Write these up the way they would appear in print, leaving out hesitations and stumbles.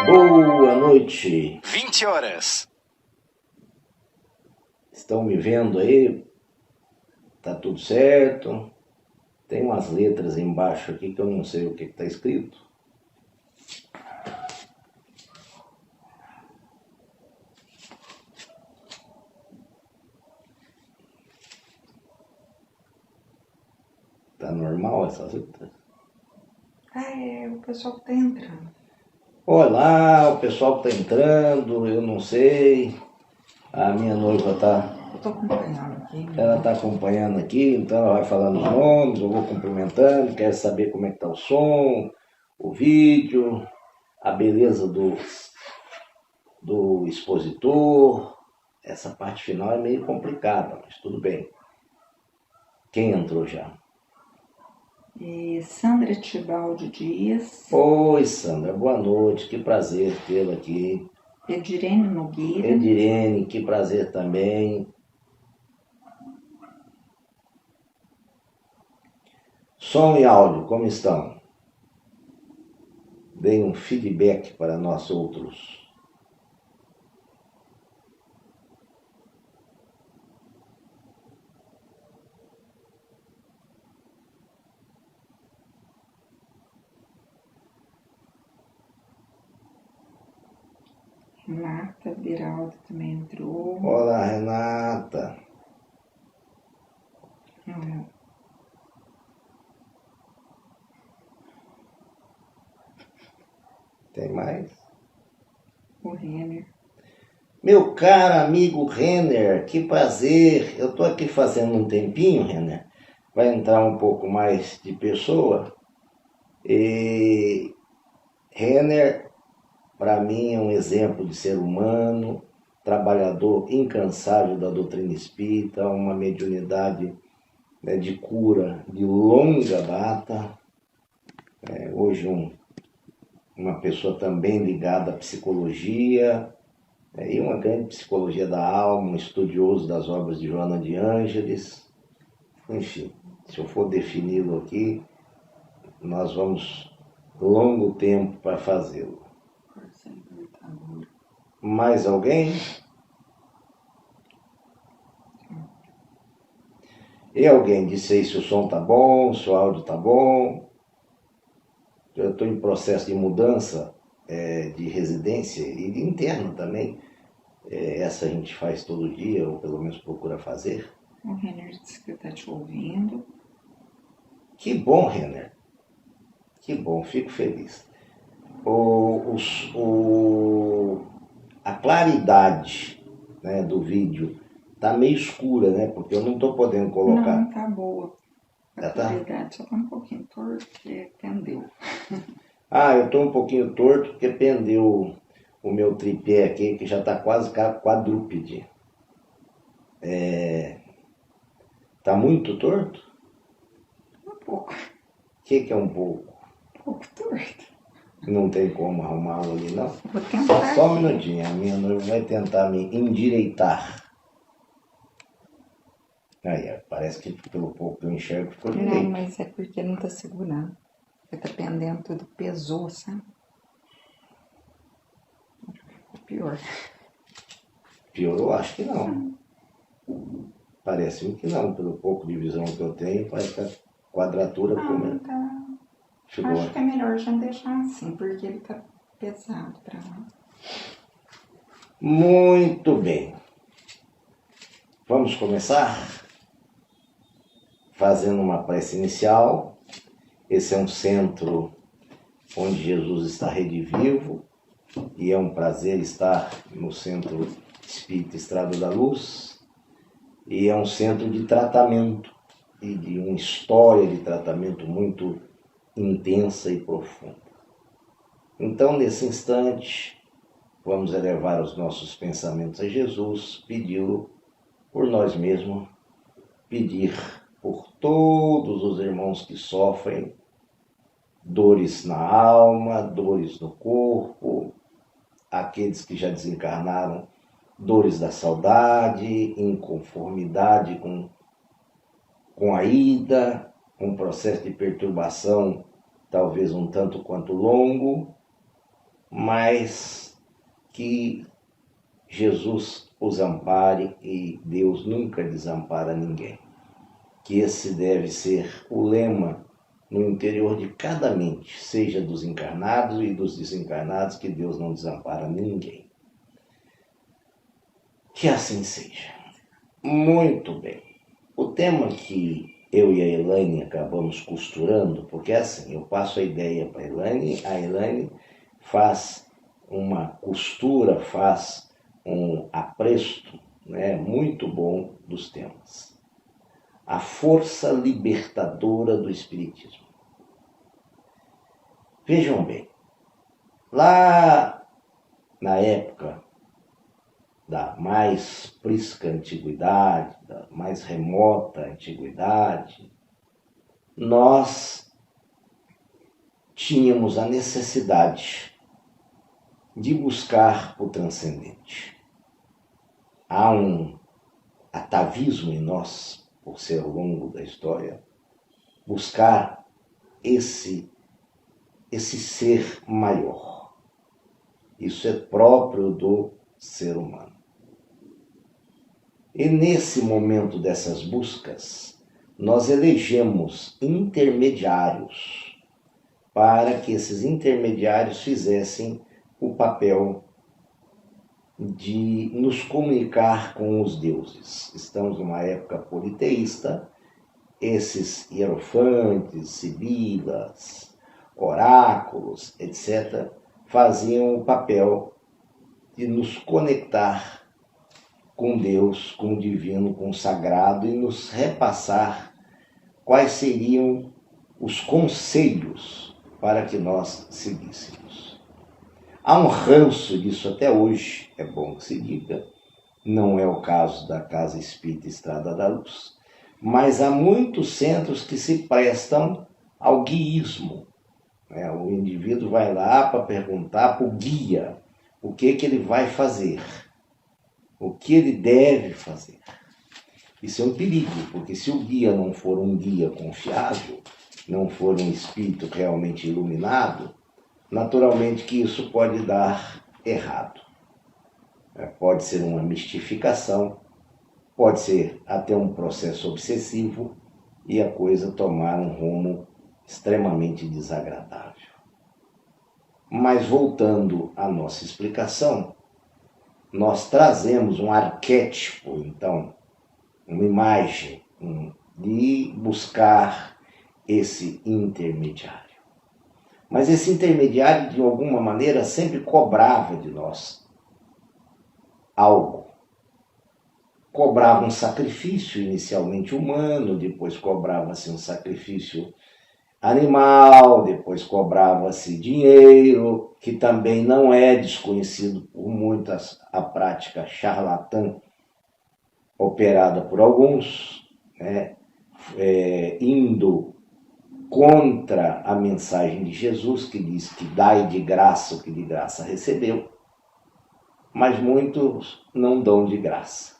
Boa noite. 20 horas. Estão me vendo aí? Tá tudo certo? Tem umas letras embaixo aqui que eu não sei o que está escrito. Tá normal essas letras? É o pessoal que tá entrando. Olá, o pessoal que tá entrando, eu não sei. A minha noiva tá... Eu tô acompanhando aqui. Ela tá acompanhando aqui, então ela vai falando os nomes, eu vou cumprimentando, quero saber como é que tá o som, o vídeo, a beleza do expositor. Essa parte final é meio complicada, mas tudo bem. Quem entrou já? Sandra Tibaldi Dias. Oi, Sandra, boa noite, que prazer tê-la aqui. Edirene Nogueira. Edirene, que prazer também. Som e áudio, como estão? Deem um feedback para nós outros. Renata Beraldo também entrou. Olá, Renata. Tem mais? O Renner. Meu caro amigo Renner, que prazer. Eu estou aqui fazendo um tempinho, Renner. Vai entrar um pouco mais de pessoa. E Renner, para mim, é um exemplo de ser humano, trabalhador incansável da doutrina espírita, uma mediunidade, né, de cura de longa data. Hoje uma pessoa também ligada à psicologia, e uma grande psicologia da alma, um estudioso das obras de Joana de Ângeles. Enfim, se eu for defini-lo aqui, nós vamos longo tempo para fazê-lo. Mais alguém? E alguém disse aí se o som tá bom, se o áudio tá bom? Eu estou em processo de mudança de residência e de interno também. Essa a gente faz todo dia, ou pelo menos procura fazer. O Renner disse que está te ouvindo. Que bom, Renner. Que bom, fico feliz. A claridade, né, do vídeo tá meio escura, né? Porque eu não estou podendo colocar. Não, tá boa. A tá? claridade só tá um pouquinho torto, porque pendeu. Eu estou um pouquinho torto porque pendeu o meu tripé aqui, que já está quase quadrúpede. Tá muito torto? Um pouco. O que é um pouco? Um pouco torto. Não tem como arrumá-lo ali, não? Vou tentar. Só um minutinho, a minha noiva vai tentar me endireitar. Aí, parece que pelo pouco que eu enxergo ficou direito. Não, mas é porque não tá segurando. Porque tá pendendo, tudo pesou, sabe? Ficou pior. Piorou? Acho que não. Parece-me que não, pelo pouco de visão que eu tenho, parece que a quadratura Não, tá. chegou. Acho que é melhor a gente deixar assim, porque ele tá pesado pra lá. Muito bem. Vamos começar fazendo uma prece inicial. Esse é um centro onde Jesus está redivivo e é um prazer estar no Centro Espírita Estrada da Luz. E é um centro de tratamento e de uma história de tratamento muito intensa e profunda. Então, nesse instante, vamos elevar os nossos pensamentos a Jesus, pedi-lo por nós mesmos, pedir por todos os irmãos que sofrem dores na alma, dores no corpo, aqueles que já desencarnaram, dores da saudade, inconformidade com a ida, um processo de perturbação talvez um tanto quanto longo, mas que Jesus os ampare e Deus nunca desampara ninguém. Que esse deve ser o lema no interior de cada mente, seja dos encarnados e dos desencarnados, que Deus não desampara ninguém. Que assim seja. Muito bem. O tema que eu e a Elaine acabamos costurando, porque assim, eu passo a ideia para a Elaine faz uma costura, faz um apresto, né, muito bom dos temas. A força libertadora do Espiritismo. Vejam bem, lá na época da mais prisca antiguidade, da mais remota antiguidade, nós tínhamos a necessidade de buscar o transcendente. Há um atavismo em nós, por ser ao longo da história, buscar esse ser maior. Isso é próprio do ser humano. E nesse momento dessas buscas, nós elegemos intermediários para que esses intermediários fizessem o papel de nos comunicar com os deuses. Estamos numa época politeísta, esses hierofantes, sibilas, oráculos, etc., faziam o papel de nos conectar com Deus, com o divino, com o sagrado, e nos repassar quais seriam os conselhos para que nós seguíssemos. Há um ranço disso até hoje, é bom que se diga, não é o caso da Casa Espírita Estrada da Luz, mas há muitos centros que se prestam ao guiísmo. O indivíduo vai lá para perguntar para o guia o que ele vai fazer, o que ele deve fazer. Isso é um perigo, porque se o guia não for um guia confiável, não for um espírito realmente iluminado, naturalmente que isso pode dar errado. Pode ser uma mistificação, pode ser até um processo obsessivo e a coisa tomar um rumo extremamente desagradável. Mas voltando à nossa explicação, nós trazemos um arquétipo, então, uma imagem de buscar esse intermediário. Mas esse intermediário, de alguma maneira, sempre cobrava de nós algo. Cobrava um sacrifício inicialmente humano, depois cobrava-se um sacrifício animal, depois cobrava-se dinheiro, que também não é desconhecido por muitas, a prática charlatã operada por alguns, indo contra a mensagem de Jesus, que diz que dai de graça o que de graça recebeu, mas muitos não dão de graça.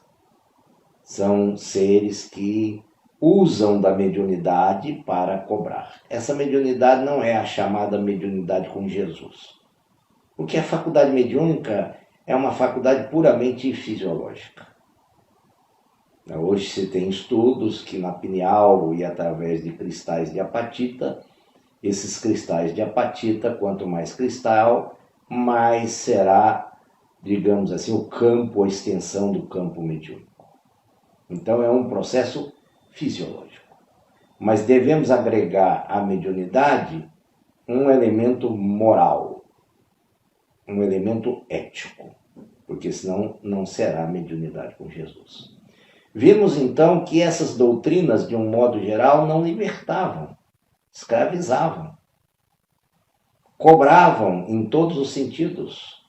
São seres que usam da mediunidade para cobrar. Essa mediunidade não é a chamada mediunidade com Jesus. Porque a faculdade mediúnica é uma faculdade puramente fisiológica. Hoje se tem estudos que na pineal e através de cristais de apatita, esses cristais de apatita, quanto mais cristal, mais será, digamos assim, o campo, a extensão do campo mediúnico. Então é um processo fisiológico. Mas devemos agregar à mediunidade um elemento moral, um elemento ético, porque senão não será mediunidade com Jesus. Vimos então que essas doutrinas, de um modo geral, não libertavam, escravizavam, cobravam em todos os sentidos.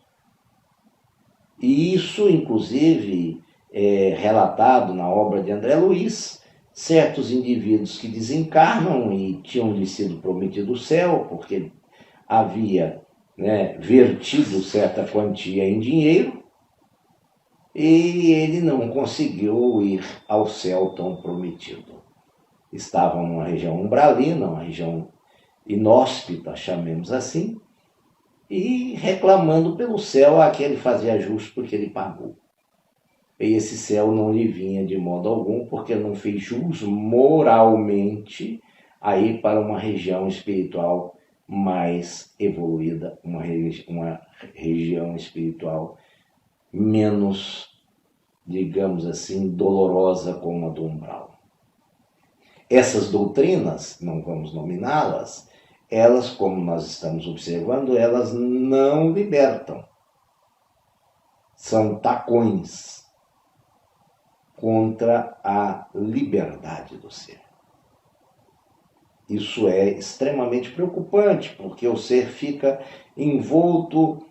E isso, inclusive, é relatado na obra de André Luiz, certos indivíduos que desencarnam e tinham-lhe sido prometido o céu, porque havia vertido certa quantia em dinheiro, e ele não conseguiu ir ao céu tão prometido. Estavam numa região umbralina, uma região inóspita, chamemos assim, e reclamando pelo céu a que ele fazia jus porque ele pagou. E esse céu não lhe vinha de modo algum, porque não fez jus moralmente a ir para uma região espiritual mais evoluída, uma região espiritual menos, digamos assim, dolorosa como a do umbral. Essas doutrinas, não vamos nominá-las, elas, como nós estamos observando, elas não libertam. São tacões contra a liberdade do ser. Isso é extremamente preocupante, porque o ser fica envolto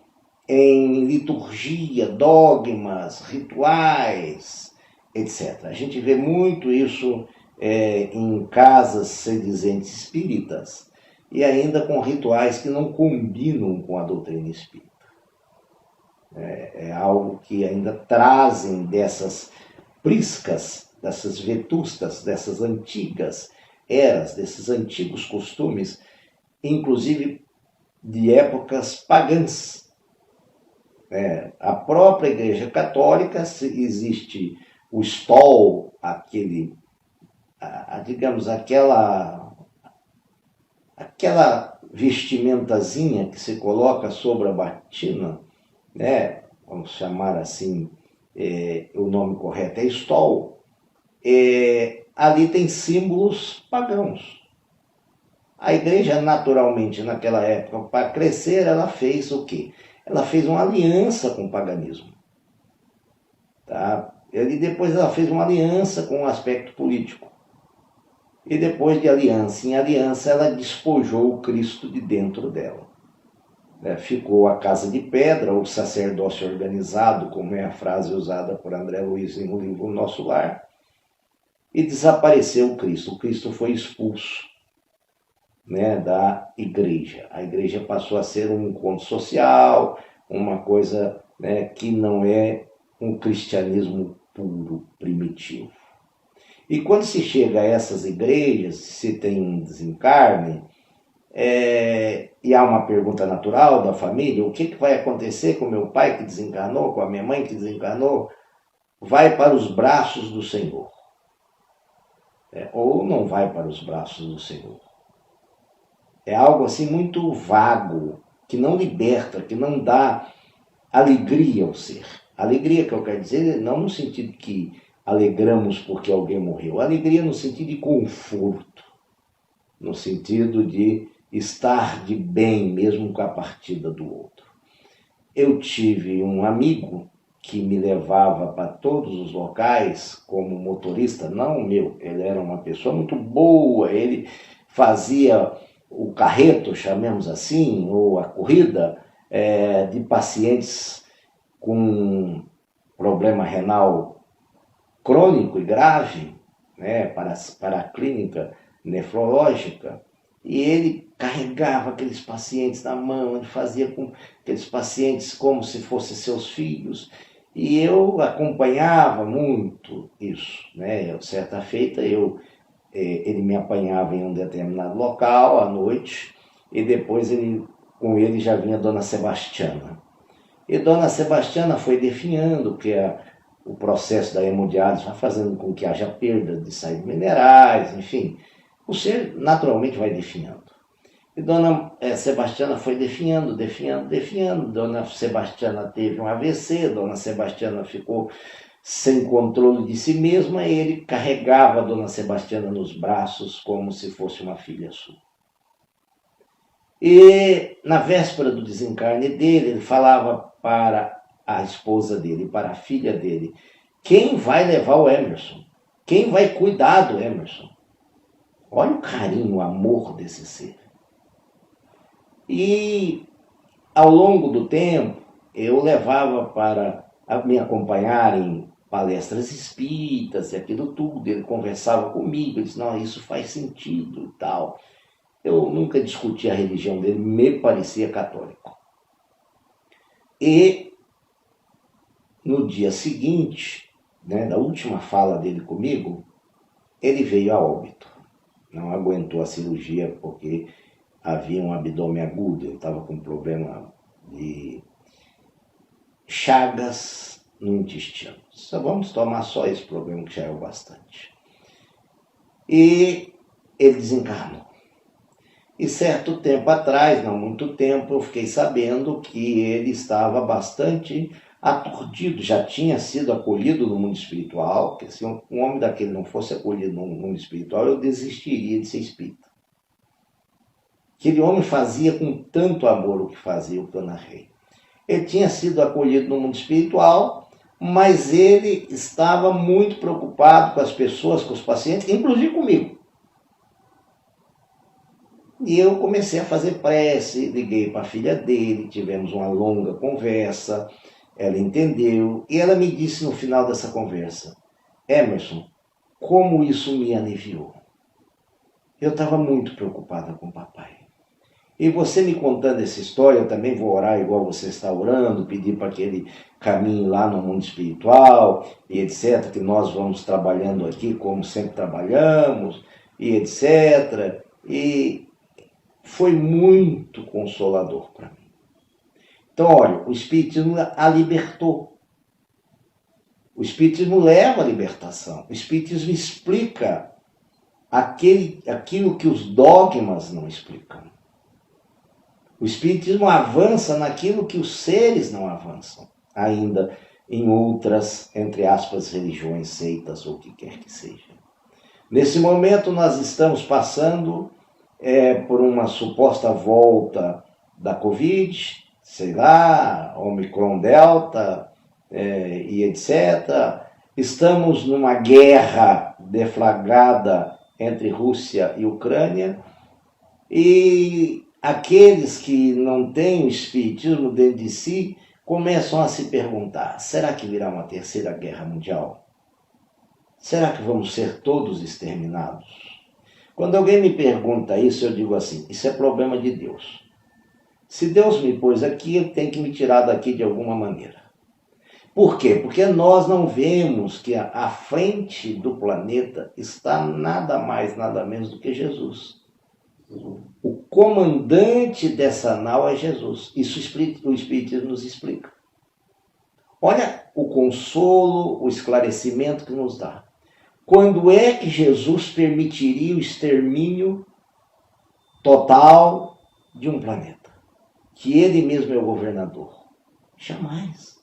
em liturgia, dogmas, rituais, etc. A gente vê muito isso em casas sedizentes espíritas e ainda com rituais que não combinam com a doutrina espírita. É algo que ainda trazem dessas priscas, dessas vetustas, dessas antigas eras, desses antigos costumes, inclusive de épocas pagãs. A própria Igreja Católica, existe o stole, digamos, aquela vestimentazinha que se coloca sobre a batina, vamos chamar assim, o nome correto é stole, ali tem símbolos pagãos. A igreja, naturalmente, naquela época, para crescer, ela fez o quê? Ela fez uma aliança com o paganismo. Tá? E depois ela fez uma aliança com o aspecto político. E depois de aliança em aliança, ela despojou o Cristo de dentro dela. Ficou a casa de pedra, o sacerdócio organizado, como é a frase usada por André Luiz no livro Nosso Lar, e desapareceu o Cristo. O Cristo foi expulso da igreja. A igreja passou a ser um encontro social, uma coisa que não é um cristianismo puro, primitivo. E quando se chega a essas igrejas, se tem um desencarne, e há uma pergunta natural da família, o que vai acontecer com meu pai que desencarnou, com a minha mãe que desencarnou? Vai para os braços do Senhor. Ou não vai para os braços do Senhor. É algo assim muito vago, que não liberta, que não dá alegria ao ser. Alegria que eu quero dizer, não no sentido que alegramos porque alguém morreu. Alegria no sentido de conforto, no sentido de estar de bem mesmo com a partida do outro. Eu tive um amigo que me levava para todos os locais como motorista, não o meu, ele era uma pessoa muito boa, ele fazia o carreto, chamemos assim, ou a corrida de pacientes com problema renal crônico e grave, para a clínica nefrológica, e ele carregava aqueles pacientes na mão, ele fazia com aqueles pacientes como se fossem seus filhos, e eu acompanhava muito isso. Certa feita, ele me apanhava em um determinado local à noite, e depois com ele já vinha Dona Sebastiana. E Dona Sebastiana foi definhando, porque o processo da hemodiálise vai fazendo com que haja perda de sais minerais, enfim, o ser naturalmente vai definhando. E Dona Sebastiana foi definhando. Dona Sebastiana teve um AVC, Dona Sebastiana ficou sem controle de si mesma, e ele carregava a Dona Sebastiana nos braços como se fosse uma filha sua. E na véspera do desencarne dele, ele falava para a esposa dele, para a filha dele, quem vai levar o Emerson? Quem vai cuidar do Emerson? Olha o carinho, o amor desse ser. E ao longo do tempo, eu levava para me acompanhar em palestras espíritas e aquilo tudo. Ele conversava comigo, ele disse, não, isso faz sentido e tal. Eu nunca discuti a religião dele, me parecia católico. E no dia seguinte, da última fala dele comigo, ele veio a óbito. Não aguentou a cirurgia porque havia um abdômen agudo, ele estava com um problema de chagas no intestino. Só vamos tomar só esse problema que já é o bastante. E ele desencarnou. E certo tempo atrás, não muito tempo, eu fiquei sabendo que ele estava bastante aturdido, já tinha sido acolhido no mundo espiritual, porque se um homem daquele não fosse acolhido no mundo espiritual, eu desistiria de ser espírita. Aquele homem fazia com tanto amor o que fazia, o que eu narrei. Ele tinha sido acolhido no mundo espiritual, mas ele estava muito preocupado com as pessoas, com os pacientes, inclusive comigo. E eu comecei a fazer prece, liguei para a filha dele, tivemos uma longa conversa, ela entendeu, e ela me disse no final dessa conversa: Emerson, como isso me aliviou. Eu estava muito preocupada com o papai. E você me contando essa história, eu também vou orar igual você está orando, pedir para que ele caminhe lá no mundo espiritual, e etc., que nós vamos trabalhando aqui como sempre trabalhamos, e etc., e foi muito consolador para mim. Então, olha, o Espiritismo a libertou. O Espiritismo leva à libertação. O Espiritismo explica aquilo que os dogmas não explicam. O Espiritismo avança naquilo que os seres não avançam, ainda em outras, entre aspas, religiões, seitas ou o que quer que seja. Nesse momento nós estamos passando por uma suposta volta da Covid, sei lá, Omicron Delta e etc. Estamos numa guerra deflagrada entre Rússia e Ucrânia, e aqueles que não têm o espiritismo dentro de si começam a se perguntar: será que virá uma terceira guerra mundial? Será que vamos ser todos exterminados? Quando alguém me pergunta isso, eu digo assim: isso é problema de Deus. Se Deus me pôs aqui, ele tem que me tirar daqui de alguma maneira. Por quê? Porque nós não vemos que à frente do planeta está nada mais, nada menos do que Jesus. O comandante dessa nau é Jesus. Isso o Espiritismo nos explica. Olha o consolo, o esclarecimento que nos dá. Quando é que Jesus permitiria o extermínio total de um planeta? Que ele mesmo é o governador? Jamais.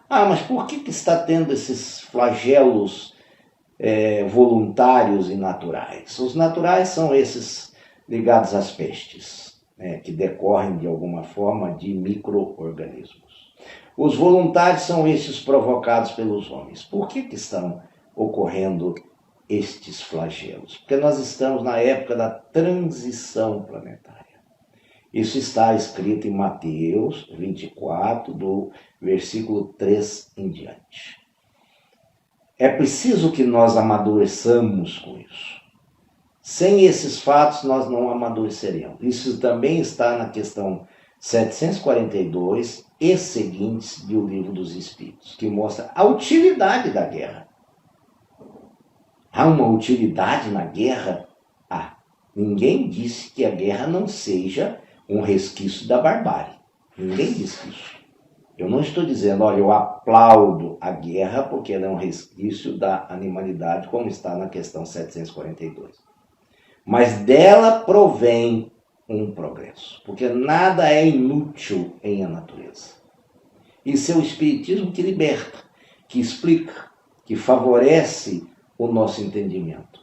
Mas por que está tendo esses flagelos voluntários e naturais? Os naturais são esses ligados às pestes, que decorrem de alguma forma de micro-organismos. Os voluntários são esses provocados pelos homens. Por que estão ocorrendo estes flagelos? Porque nós estamos na época da transição planetária. Isso está escrito em Mateus 24, do versículo 3 em diante. É preciso que nós amadureçamos com isso. Sem esses fatos, nós não amadureceremos. Isso também está na questão 742 e seguintes do Livro dos Espíritos, que mostra a utilidade da guerra. Há uma utilidade na guerra? Ninguém disse que a guerra não seja um resquício da barbárie. Ninguém disse isso. Eu não estou dizendo, olha, eu aplaudo a guerra porque ela é um resquício da animalidade, como está na questão 742. Mas dela provém um progresso, porque nada é inútil em a natureza. Isso é o Espiritismo que liberta, que explica, que favorece o nosso entendimento.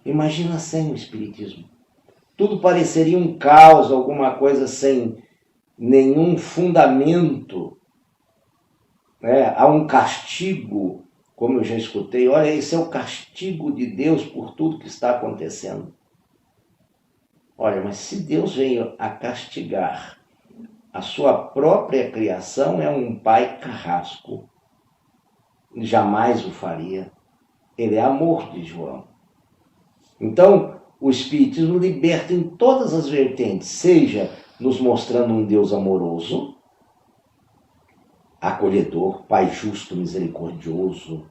Imagina sem o Espiritismo. Tudo pareceria um caos, alguma coisa sem nenhum fundamento. Há um castigo, como eu já escutei. Olha, esse é o castigo de Deus por tudo que está acontecendo. Olha, mas se Deus veio a castigar a sua própria criação, é um pai carrasco. Jamais o faria. Ele é amor de João. Então, o Espiritismo liberta em todas as vertentes, seja nos mostrando um Deus amoroso, acolhedor, Pai justo, misericordioso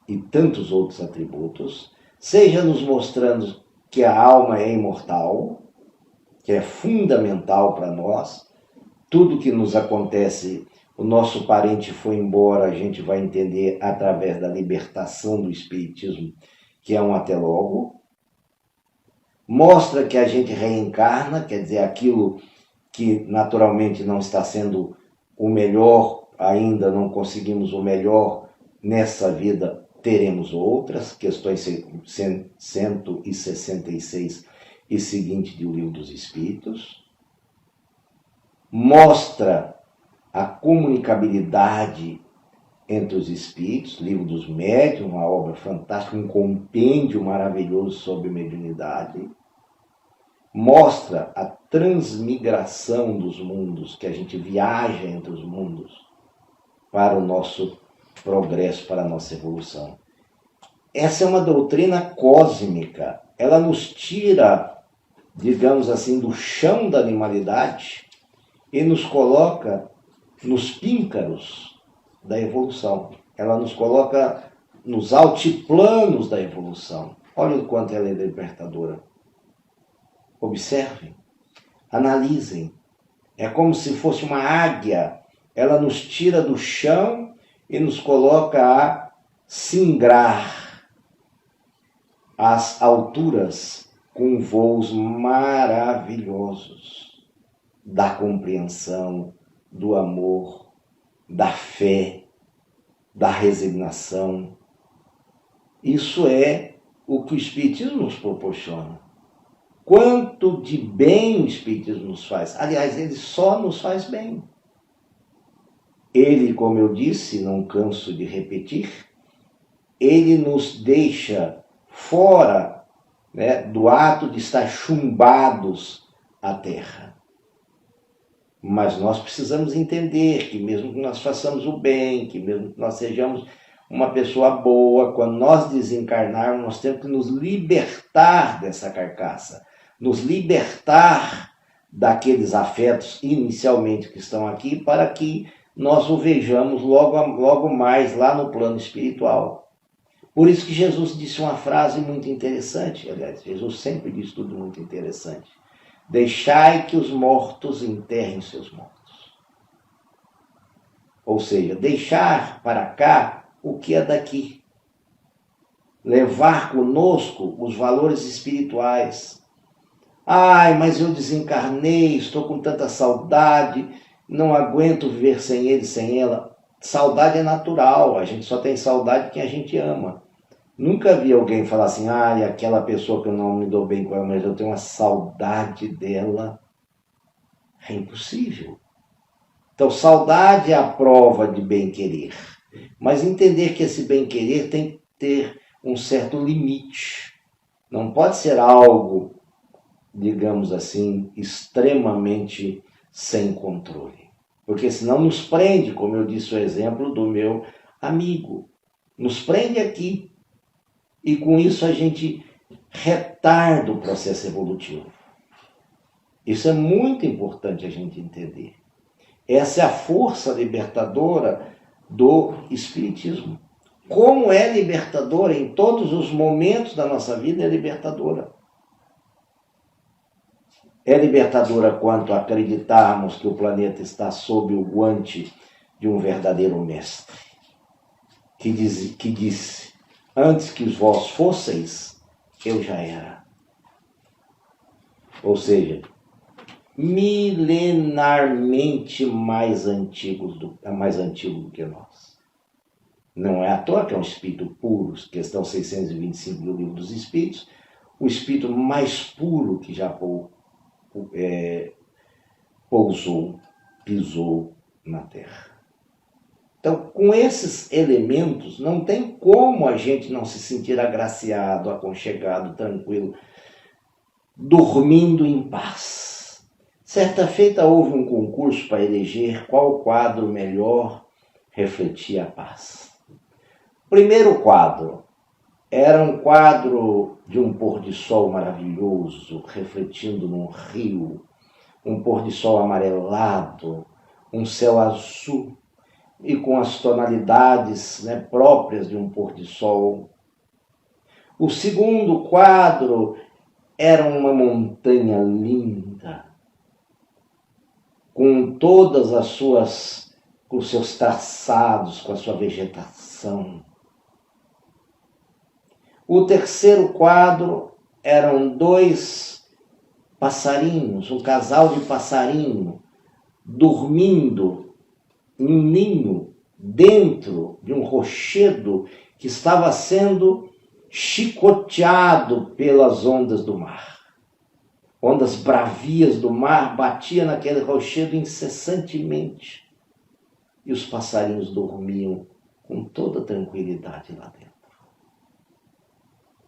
e tantos outros atributos, seja nos mostrando que a alma é imortal, que é fundamental para nós. Tudo que nos acontece, o nosso parente foi embora, a gente vai entender através da libertação do Espiritismo, que é um até logo. Mostra que a gente reencarna, quer dizer, aquilo que naturalmente não está sendo o melhor, ainda não conseguimos o melhor nessa vida, teremos outras, questões 166 e seguinte do Livro dos Espíritos. Mostra a comunicabilidade entre os espíritos, Livro dos Médiuns, uma obra fantástica, um compêndio maravilhoso sobre mediunidade. Mostra a transmigração dos mundos, que a gente viaja entre os mundos para o nosso progresso, para a nossa evolução. Essa é uma doutrina cósmica. Ela nos tira, digamos assim, do chão da animalidade e nos coloca nos píncaros da evolução. Ela nos coloca nos altiplanos da evolução. Olha o quanto ela é libertadora. Observem, analisem. É como se fosse uma águia. Ela nos tira do chão e nos coloca a singrar as alturas com voos maravilhosos da compreensão, do amor, da fé, da resignação. Isso é o que o Espiritismo nos proporciona. Quanto de bem o Espiritismo nos faz. Aliás, ele só nos faz bem. Ele, como eu disse, não canso de repetir, ele nos deixa fora, né, do ato de estar chumbados à terra. Mas nós precisamos entender que mesmo que nós façamos o bem, que mesmo que nós sejamos uma pessoa boa, quando nós desencarnarmos, nós temos que nos libertar dessa carcaça, nos libertar daqueles afetos inicialmente que estão aqui, para que nós o vejamos logo mais lá no plano espiritual. Por isso que Jesus disse uma frase muito interessante, aliás, Jesus sempre diz tudo muito interessante. Deixai que os mortos enterrem seus mortos. Ou seja, deixar para cá o que é daqui. Levar conosco os valores espirituais. Ai, mas eu desencarnei, estou com tanta saudade, não aguento viver sem ele, sem ela. Saudade é natural, a gente só tem saudade de quem a gente ama. Nunca vi alguém falar assim, aquela pessoa que eu não me dou bem com ela, mas eu tenho uma saudade dela. É impossível. Então, saudade é a prova de bem-querer. Mas entender que esse bem-querer tem que ter um certo limite. Não pode ser algo, digamos assim, extremamente sem controle. Porque senão nos prende, como eu disse o exemplo do meu amigo. Nos prende aqui. E com isso a gente retarda o processo evolutivo. Isso é muito importante a gente entender. Essa é a força libertadora do Espiritismo. Como é libertadora em todos os momentos da nossa vida, é libertadora. É libertadora quanto a acreditarmos que o planeta está sob o guante de um verdadeiro mestre, que disse, antes que vós fosseis, eu já era. Ou seja, milenarmente mais antigo do que nós. Não é à toa que é um espírito puro, questão 625 do Livro dos Espíritos, o espírito mais puro que já pisou na Terra. Então, com esses elementos, não tem como a gente não se sentir agraciado, aconchegado, tranquilo, dormindo em paz. Certa feita houve um concurso para eleger qual quadro melhor refletia a paz. O primeiro quadro era um quadro de um pôr de sol maravilhoso, refletindo num rio, um pôr de sol amarelado, um céu azul, e com as tonalidades, né, próprias de um pôr de sol. O segundo quadro era uma montanha linda, linda, com todas com os seus traçados, com a sua vegetação. O terceiro quadro eram 2 passarinhos, um casal de passarinho, dormindo em um ninho dentro de um rochedo que estava sendo chicoteado pelas ondas do mar. Ondas bravias do mar batiam naquele rochedo incessantemente. E os passarinhos dormiam com toda tranquilidade lá dentro.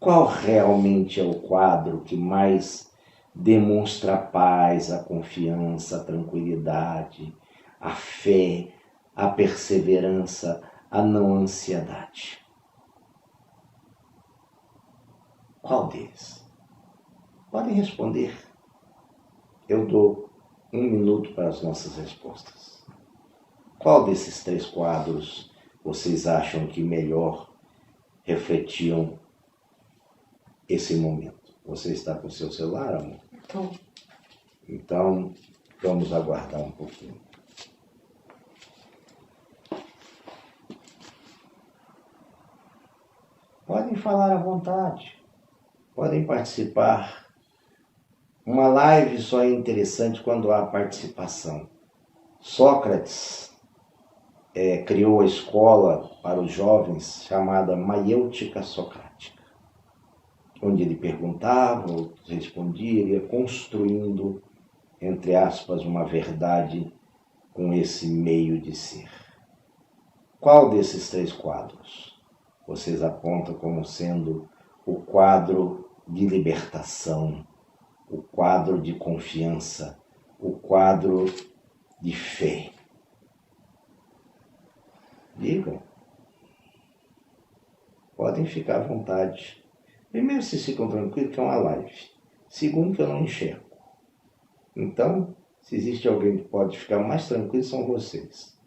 Qual realmente é o quadro que mais demonstra a paz, a confiança, a tranquilidade, a fé, a perseverança, a não ansiedade? Qual deles? Podem responder. Eu dou 1 minuto para as nossas respostas. Qual desses 3 quadros vocês acham que melhor refletiam esse momento? Você está com o seu celular, amor? Estou. Então, vamos aguardar um pouquinho. Podem falar à vontade. Podem participar. Uma live só é interessante quando há participação. Sócrates criou a escola para os jovens chamada Maiêutica Socrática, onde ele perguntava, outros respondia, ele ia construindo, entre aspas, uma verdade com esse meio de ser. Qual desses 3 quadros vocês apontam como sendo o quadro de libertação, o quadro de confiança, o quadro de fé? Digam. Podem ficar à vontade. Primeiro, vocês ficam tranquilos que é uma live. Segundo, que eu não enxergo. Então, se existe alguém que pode ficar mais tranquilo, são vocês.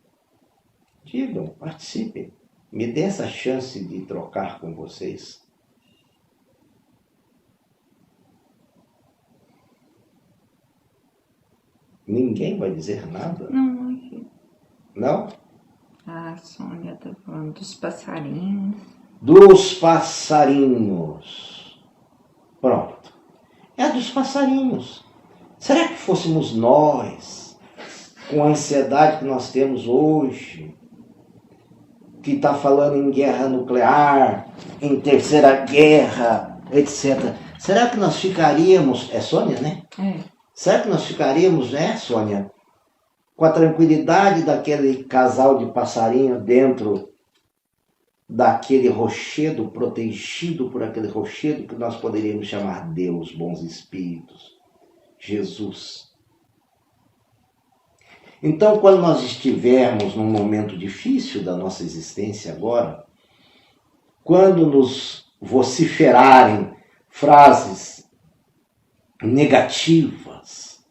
Digam, participem. Me dê essa chance de trocar com vocês. Ninguém vai dizer nada? Não, aqui. Não? A Sônia está falando dos passarinhos. Dos passarinhos. Pronto. É dos passarinhos. Será que fôssemos nós, com a ansiedade que nós temos hoje, que está falando em guerra nuclear, em terceira guerra, etc. Será que nós ficaríamos... É Sônia, né? Será que nós ficaríamos, né, Sônia, com a tranquilidade daquele casal de passarinho dentro daquele rochedo, protegido por aquele rochedo que nós poderíamos chamar Deus, bons espíritos, Jesus? Então, quando nós estivermos num momento difícil da nossa existência agora, quando nos vociferarem frases negativas,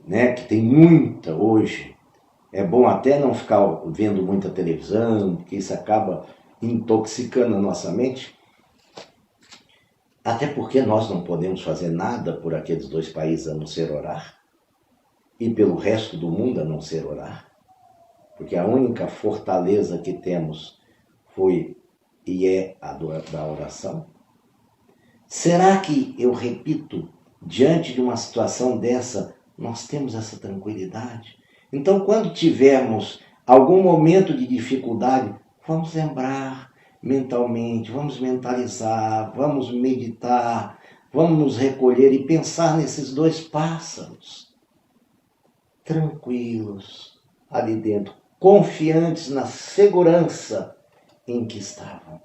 né, que tem muita hoje, é bom até não ficar vendo muita televisão, porque isso acaba intoxicando a nossa mente, até porque nós não podemos fazer nada por aqueles 2 países a não ser orar, e pelo resto do mundo a não ser orar, porque a única fortaleza que temos foi e é a da oração. Será que, eu repito, diante de uma situação dessa, nós temos essa tranquilidade? Então, quando tivermos algum momento de dificuldade, vamos lembrar mentalmente, vamos mentalizar, vamos meditar, vamos nos recolher e pensar nesses 2 pássaros, tranquilos, ali dentro, confiantes na segurança em que estavam.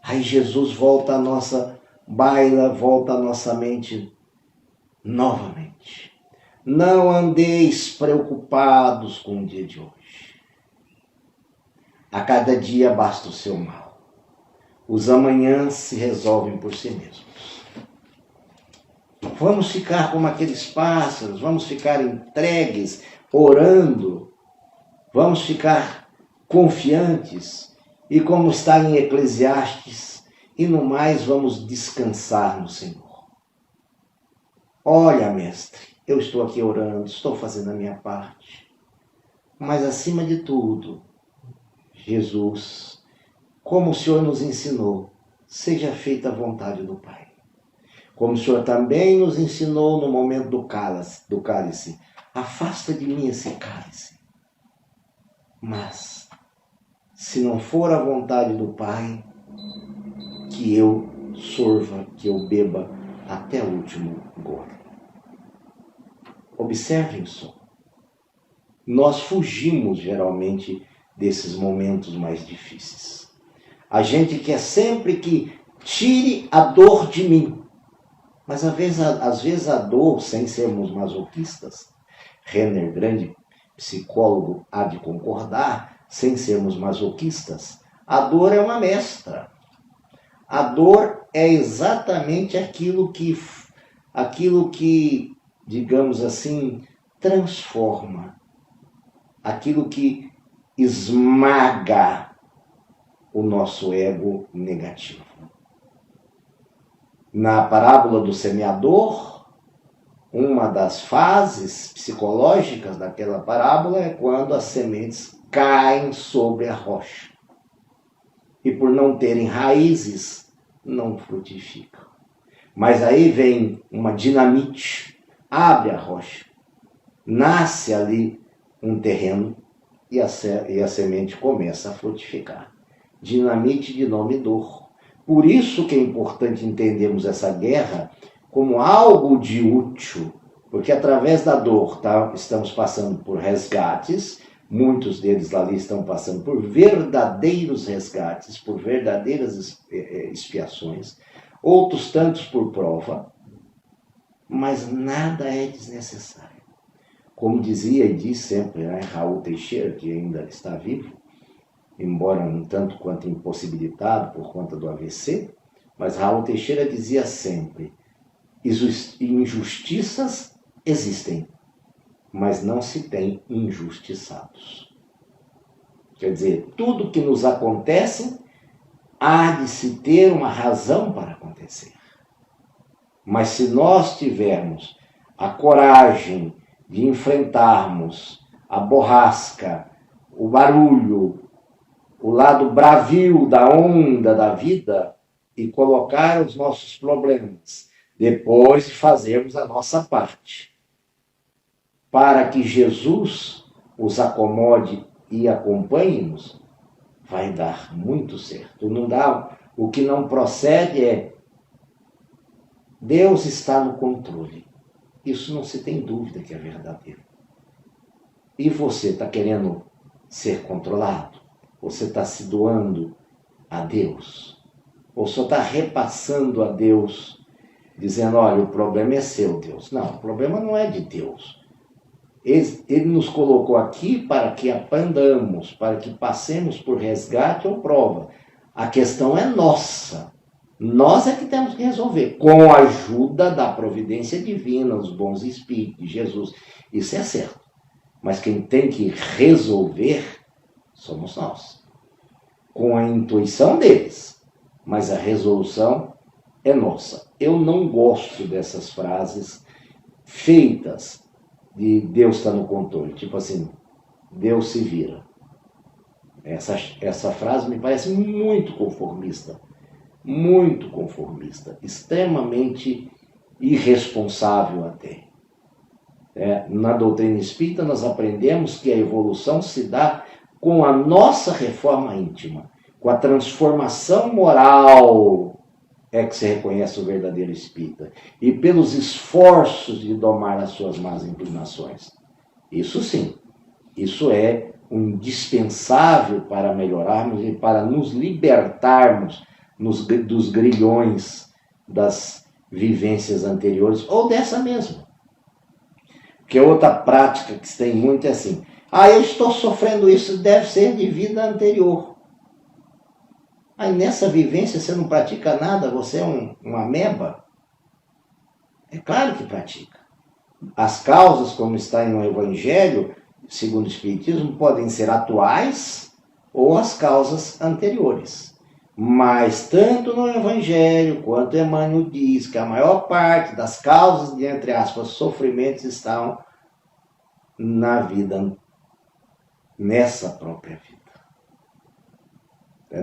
Aí Jesus volta à nossa baila, volta à nossa mente novamente. Não andeis preocupados com o dia de hoje. A cada dia basta o seu mal. Os amanhãs se resolvem por si mesmos. Vamos ficar como aqueles pássaros, vamos ficar entregues, orando, vamos ficar confiantes, e como está em Eclesiastes, e no mais vamos descansar no Senhor. Olha, mestre, eu estou aqui orando, estou fazendo a minha parte. Mas acima de tudo, Jesus, como o Senhor nos ensinou, seja feita a vontade do Pai. Como o Senhor também nos ensinou no momento do cálice, afasta de mim esse cálice. Mas, se não for a vontade do Pai, que eu sorva, que eu beba até o último gole. Observem só. Nós fugimos geralmente desses momentos mais difíceis. A gente quer sempre que tire a dor de mim. Mas às vezes a dor, sem sermos masoquistas, Renner, grande psicólogo, há de concordar, sem sermos masoquistas, a dor é uma mestra. A dor é exatamente aquilo que, digamos assim, transforma, aquilo que esmaga o nosso ego negativo. Na parábola do semeador, uma das fases psicológicas daquela parábola é quando as sementes caem sobre a rocha. E por não terem raízes, não frutificam. Mas aí vem uma dinamite, abre a rocha, nasce ali um terreno e a semente começa a frutificar. Dinamite de nome dor. Por isso que é importante entendermos essa guerra como algo de útil, porque através da dor estamos passando por resgates, muitos deles ali estão passando por verdadeiros resgates, por verdadeiras expiações, outros tantos por prova, mas nada é desnecessário. Como dizia e diz sempre Raul Teixeira, que ainda está vivo, embora um tanto quanto impossibilitado por conta do AVC, mas Raul Teixeira dizia sempre: injustiças existem, mas não se tem injustiçados. Quer dizer, tudo que nos acontece há de se ter uma razão para acontecer. Mas se nós tivermos a coragem de enfrentarmos a borrasca, o barulho, o lado bravio da onda da vida e colocar os nossos problemas, depois de fazermos a nossa parte, para que Jesus os acomode e acompanhe-nos, vai dar muito certo. O que não procede é: Deus está no controle. Isso não se tem dúvida que é verdadeiro. E você está querendo ser controlado? Você está se doando a Deus? Ou só está repassando a Deus, dizendo: olha, o problema é seu, Deus? Não, o problema não é de Deus. Ele nos colocou aqui para que aprendamos, para que passemos por resgate ou prova. A questão é nossa. Nós é que temos que resolver, com a ajuda da providência divina, os bons espíritos de Jesus. Isso é certo. Mas quem tem que resolver somos nós, com a intuição deles. Mas a resolução é nossa. Eu não gosto dessas frases feitas de Deus está no controle. Tipo assim, Deus se vira. Essa frase me parece muito conformista, extremamente irresponsável até. Na doutrina espírita nós aprendemos que a evolução se dá com a nossa reforma íntima, com a transformação moral é que se reconhece o verdadeiro espírita, e pelos esforços de domar as suas más inclinações. Isso sim, isso é um indispensável para melhorarmos e para nos libertarmos dos grilhões das vivências anteriores, ou dessa mesma. Porque outra prática que se tem muito é assim: eu estou sofrendo isso, deve ser de vida anterior. Aí nessa vivência você não pratica nada, você é uma ameba? É claro que pratica. As causas, como está no Evangelho, segundo o Espiritismo, podem ser atuais ou as causas anteriores. Mas tanto no Evangelho quanto Emmanuel diz que a maior parte das causas de, entre aspas, sofrimentos estão na vida, nessa própria vida.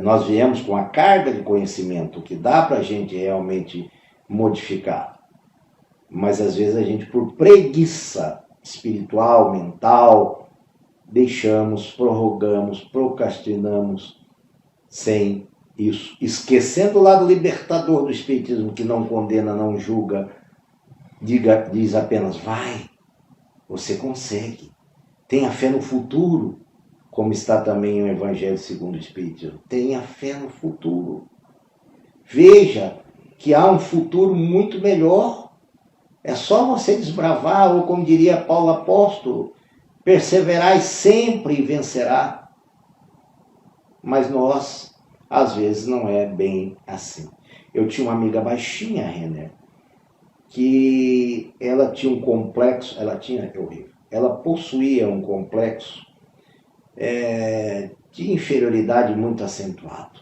Nós viemos com a carga de conhecimento que dá para a gente realmente modificar. Mas às vezes a gente, por preguiça espiritual, mental, deixamos, prorrogamos, procrastinamos sem isso. Esquecendo o lado libertador do Espiritismo, que não condena, não julga, diz apenas, vai, você consegue. Tenha fé no futuro, como está também o Evangelho segundo o Espiritismo. Tenha fé no futuro. Veja que há um futuro muito melhor. É só você desbravar, ou como diria Paulo Apóstolo, perseverai sempre e vencerá. Mas nós, às vezes, não é bem assim. Eu tinha uma amiga baixinha, Renner, que ela tinha um complexo, ela possuía um complexo de inferioridade muito acentuado.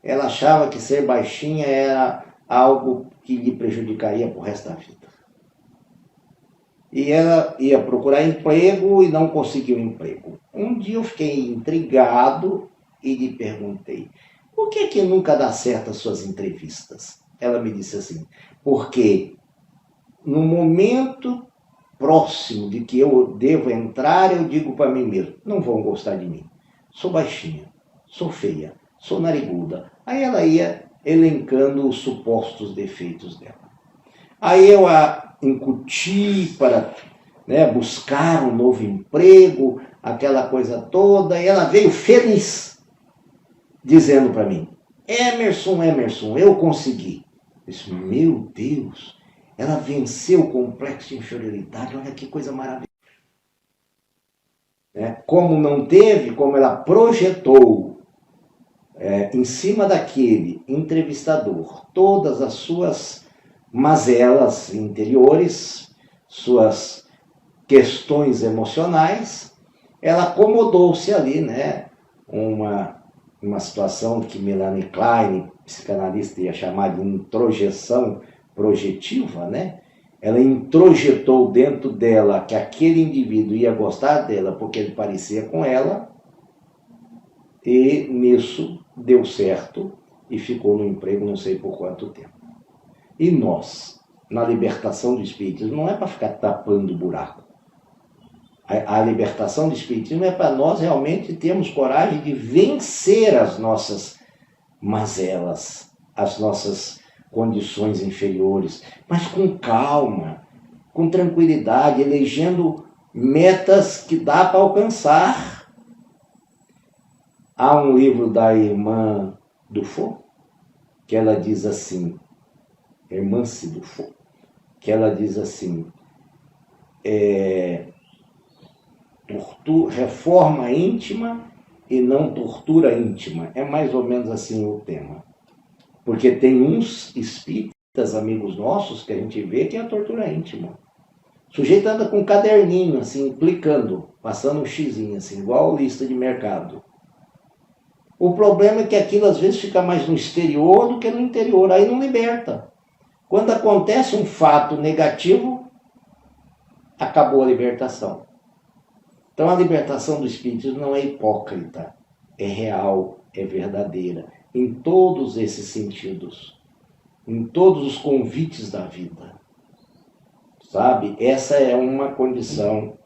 Ela achava que ser baixinha era algo que lhe prejudicaria pro resto da vida. E ela ia procurar emprego e não conseguiu emprego. Um dia eu fiquei intrigado e lhe perguntei, por que nunca dá certo as suas entrevistas? Ela me disse assim, porque no momento próximo de que eu devo entrar, eu digo para mim mesmo, não vão gostar de mim. Sou baixinha, sou feia, sou nariguda. Aí ela ia elencando os supostos defeitos dela. Aí eu a incuti para buscar um novo emprego, aquela coisa toda, e ela veio feliz, dizendo para mim, Emerson, eu consegui. Eu disse, meu Deus, ela venceu o complexo de inferioridade, olha que coisa maravilhosa. Como não teve, como ela projetou em cima daquele entrevistador todas as suas mazelas interiores, suas questões emocionais, ela acomodou-se ali, uma situação que Melanie Klein, psicanalista, ia chamar de introjeção projetiva, Ela introjetou dentro dela que aquele indivíduo ia gostar dela porque ele parecia com ela, e nisso deu certo e ficou no emprego não sei por quanto tempo. E nós, na libertação do Espiritismo, não é para ficar tapando o buraco. A libertação do Espiritismo é para nós realmente termos coragem de vencer as nossas mazelas, as nossas condições inferiores, mas com calma, com tranquilidade, elegendo metas que dá para alcançar. Há um livro da irmã Dufour, que ela diz assim, irmã Dufour, que ela diz assim, reforma íntima e não tortura íntima. É mais ou menos assim o tema. Porque tem uns espíritas, amigos nossos, que a gente vê que é a tortura íntima. O sujeito anda com um caderninho, assim, clicando, passando um xizinho, assim, igual lista de mercado. O problema é que aquilo às vezes fica mais no exterior do que no interior, aí não liberta. Quando acontece um fato negativo, acabou a libertação. Então a libertação do Espiritismo não é hipócrita, é real, é verdadeira, em todos esses sentidos, em todos os convites da vida. Sabe? Essa é uma condição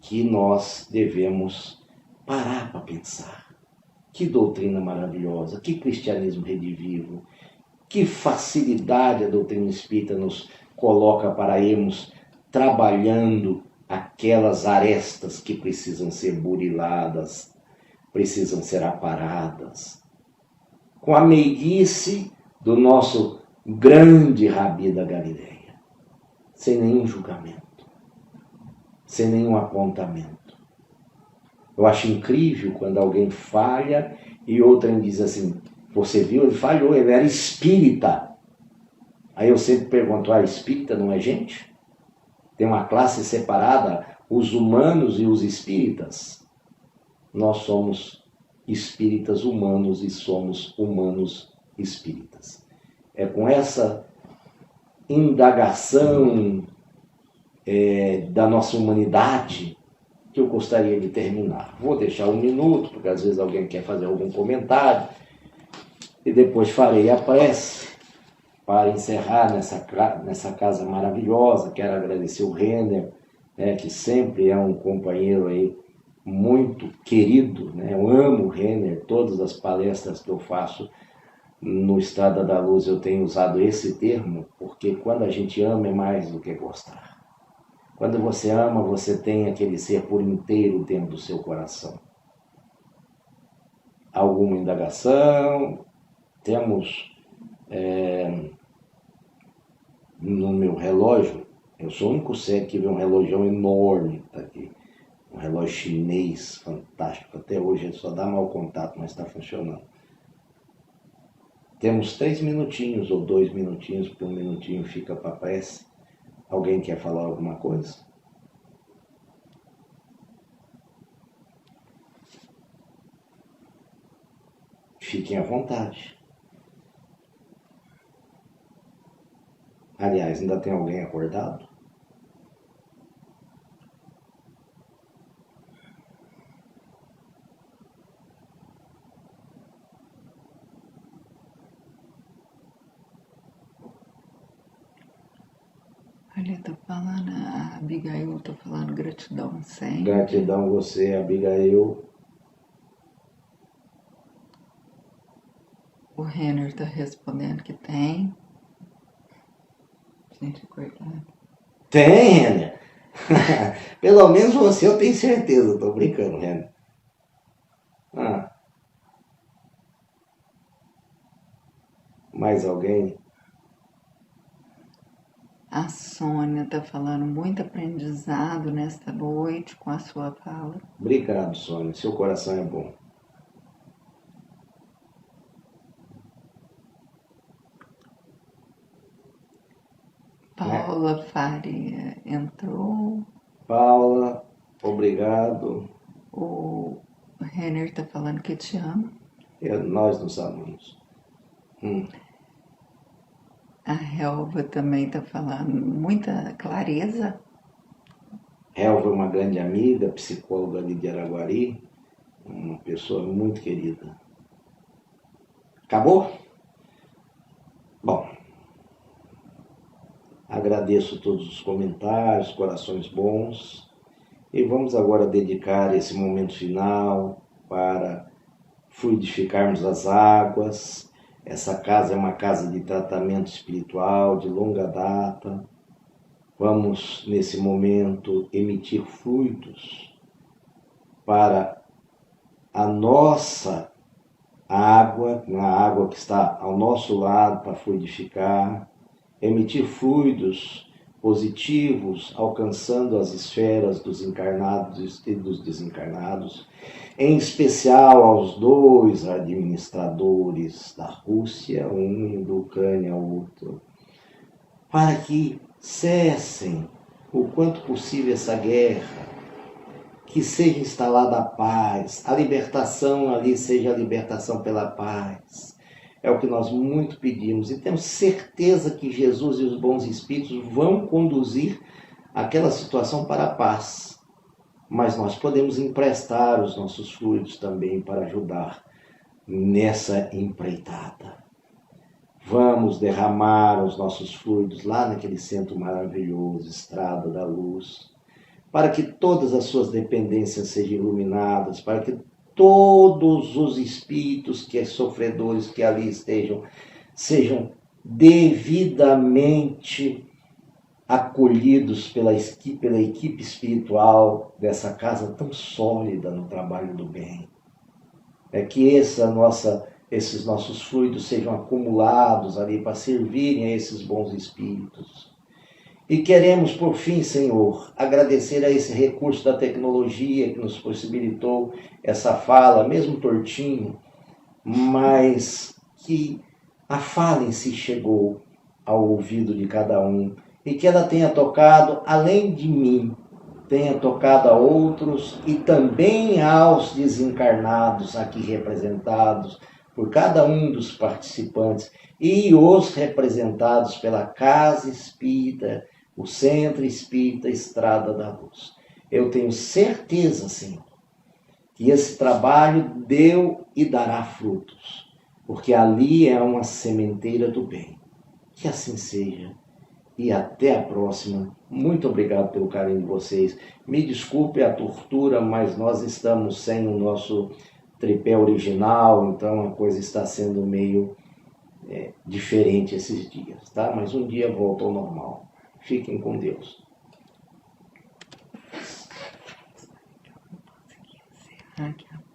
que nós devemos parar para pensar. Que doutrina maravilhosa, que cristianismo redivivo, que facilidade a doutrina espírita nos coloca para irmos trabalhando aquelas arestas que precisam ser buriladas, precisam ser aparadas. Com a meiguice do nosso grande Rabi da Galileia, sem nenhum julgamento, sem nenhum apontamento. Eu acho incrível quando alguém falha e outra diz assim, você viu, ele falhou, ele era espírita. Aí eu sempre pergunto, espírita não é gente? Tem uma classe separada, os humanos e os espíritas? Nós somos espíritas humanos e somos humanos espíritas. É com essa indagação da nossa humanidade que eu gostaria de terminar. Vou deixar 1 minuto, porque às vezes alguém quer fazer algum comentário, e depois farei a prece para encerrar nessa casa maravilhosa. Quero agradecer o Renner, que sempre é um companheiro aí muito querido, né? Eu amo o Renner, todas as palestras que eu faço no Estrada da Luz eu tenho usado esse termo, porque quando a gente ama é mais do que gostar. Quando você ama, você tem aquele ser por inteiro dentro do seu coração. Alguma indagação? Temos no meu relógio, eu sou o único ser que vê um relógio enorme, tá aqui. Um relógio chinês fantástico. Até hoje ele só dá mau contato, mas está funcionando. Temos 3 minutinhos ou 2 minutinhos, porque 1 minutinho fica para a prece. Alguém quer falar alguma coisa? Fiquem à vontade. Aliás, ainda tem alguém acordado? Ali tá falando, a Abigail tá falando gratidão sempre. Gratidão você, Abigail. O Renner tá respondendo que tem. Gente, coitado. Tem, Renner? Pelo menos você eu tenho certeza, tô brincando, Renner. Mais alguém? A Sônia tá falando muito aprendizado nesta noite com a sua fala. Obrigado, Sônia. Seu coração é bom. Paula Faria entrou. Paula, obrigado. O Renner tá falando que te ama. Nós nos amamos. A Helva também tá falando muita clareza. Helva é uma grande amiga, psicóloga ali de Araguari, uma pessoa muito querida. Acabou? Bom, agradeço todos os comentários, corações bons, e vamos agora dedicar esse momento final para fluidificarmos as águas. Essa casa é uma casa de tratamento espiritual de longa data. Vamos, nesse momento, emitir fluidos para a nossa água, a água que está ao nosso lado para fluidificar, emitir fluidos positivos, alcançando as esferas dos encarnados e dos desencarnados, em especial aos 2 administradores da Rússia, um e da Ucrânia, outro, para que cessem o quanto possível essa guerra, que seja instalada a paz, a libertação ali seja a libertação pela paz. É o que nós muito pedimos e temos certeza que Jesus e os bons espíritos vão conduzir aquela situação para a paz. Mas nós podemos emprestar os nossos fluidos também para ajudar nessa empreitada. Vamos derramar os nossos fluidos lá naquele centro maravilhoso, Estrada da Luz, para que todas as suas dependências sejam iluminadas, para que todos os espíritos que sofredores que ali estejam, sejam devidamente acolhidos pela equipe espiritual dessa casa tão sólida no trabalho do bem. É que esses nossos fluidos sejam acumulados ali para servirem a esses bons espíritos. E queremos, por fim, Senhor, agradecer a esse recurso da tecnologia que nos possibilitou essa fala, mesmo tortinha, mas que a fala em si chegou ao ouvido de cada um e que ela tenha tocado, além de mim, tenha tocado a outros e também aos desencarnados aqui representados por cada um dos participantes e os representados pela Casa Espírita, o Centro Espírita Estrada da Luz. Eu tenho certeza, Senhor, que esse trabalho deu e dará frutos, porque ali é uma sementeira do bem. Que assim seja. E até a próxima. Muito obrigado pelo carinho de vocês. Me desculpe a tortura, mas nós estamos sem o nosso tripé original, então a coisa está sendo meio diferente esses dias, tá? Mas um dia volta ao normal. Fiquem com Deus. Aqui, ó.